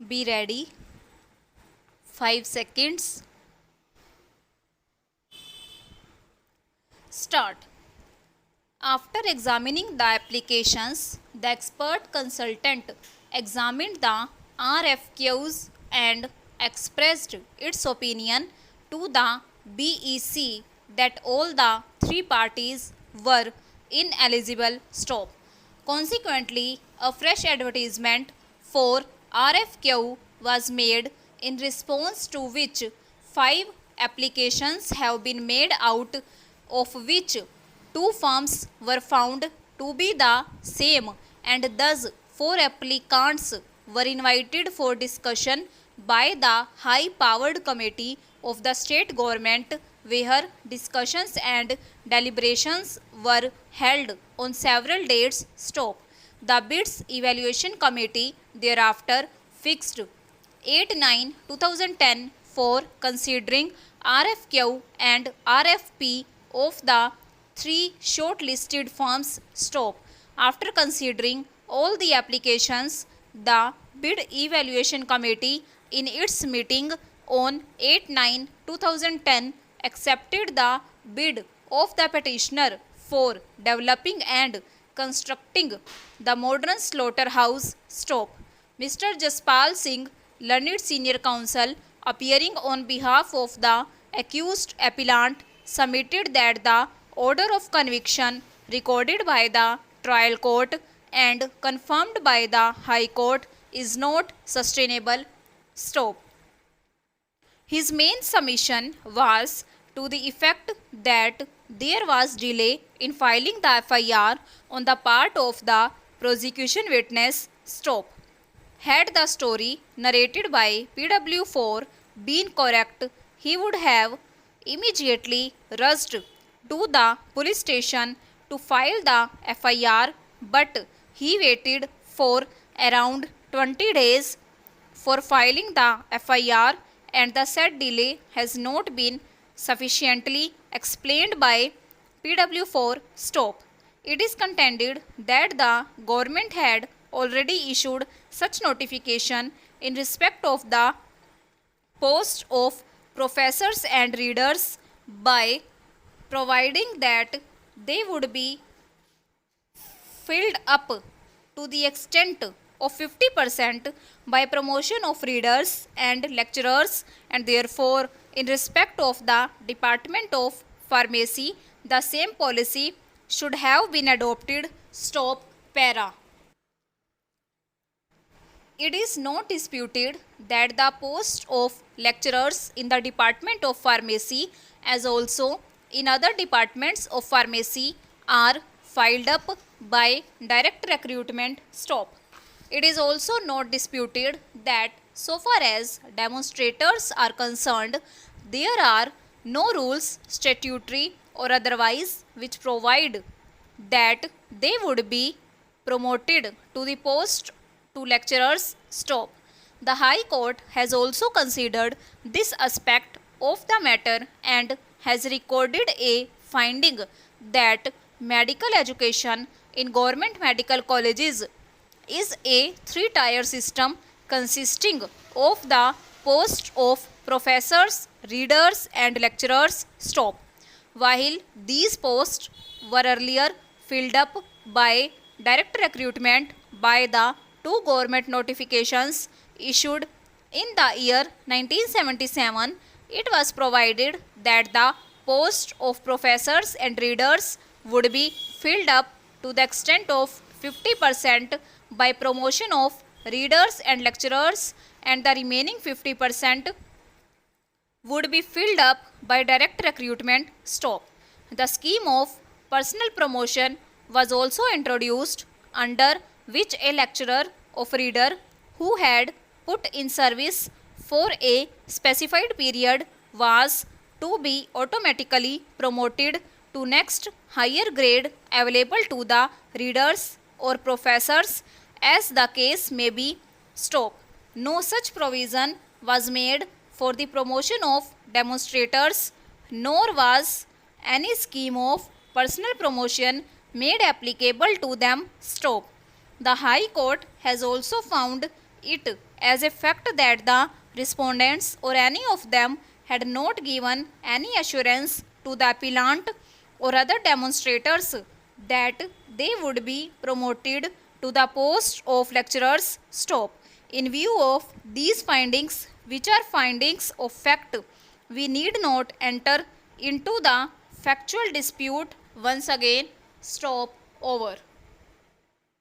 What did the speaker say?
Be ready. 5 seconds. Start. After examining the applications, the expert consultant examined the RFQs and expressed its opinion to the BEC that all the three parties were ineligible. Stop. Consequently, a fresh advertisement for RFQ was made, in response to which 5 applications have been made, out of which 2 firms were found to be the same, and thus 4 applicants were invited for discussion by the high-powered committee of the state government, where discussions and deliberations were held on several dates. Stop. The bids evaluation committee thereafter fixed 8/9/2010 for considering RFQ and RFP of the 3 shortlisted firms. Stop. After considering all the applications, the bid evaluation committee in its meeting on 8/9/2010 accepted the bid of the petitioner for developing and constructing the modern slaughterhouse. Stop. Mr. Jaspal Singh, learned senior counsel, appearing on behalf of the accused appellant, submitted that the order of conviction recorded by the trial court and confirmed by the High Court is not sustainable. Stop. His main submission was to the effect that there was delay in filing the FIR on the part of the prosecution witness. Stop. Had the story narrated by PW4 been correct, he would have immediately rushed to the police station to file the FIR, but he waited for around 20 days for filing the FIR, and the said delay has not been sufficiently explained by PW4. Stop. It is contended that the government had already issued such notification in respect of the post of professors and readers by providing that they would be filled up to the extent of 50% by promotion of readers and lecturers, and therefore in respect of the Department of Pharmacy the same policy should have been adopted. Stop. Para. It is not disputed that the post of lecturers in the Department of Pharmacy, as also in other departments of pharmacy, are filled up by direct recruitment. Stop. It is also not disputed that so far as demonstrators are concerned, there are no rules, statutory or otherwise, which provide that they would be promoted to the post to lecturers. Stop. The High Court has also considered this aspect of the matter and has recorded a finding that medical education in government medical colleges is a 3-tier system consisting of the post of professors, readers and lecturers. Stop. While these posts were earlier filled up by direct recruitment by the 2 government notifications issued in the year 1977, it was provided that the post of professors and readers would be filled up to the extent of 50% by promotion of readers and lecturers, and the remaining 50% would be filled up by direct recruitment. Stop. The scheme of personal promotion was also introduced, under which a lecturer of reader who had put in service for a specified period was to be automatically promoted to next higher grade available to the readers or professors, as the case may be. Stop. No such provision was made for the promotion of demonstrators, nor was any scheme of personal promotion made applicable to them. Stop. The High Court has also found it as a fact that the respondents or any of them had not given any assurance to the appellant or other demonstrators that they would be promoted to the post of lecturers stop. In view of these findings, which are findings of fact, we need not enter into the factual dispute once again. Stop over.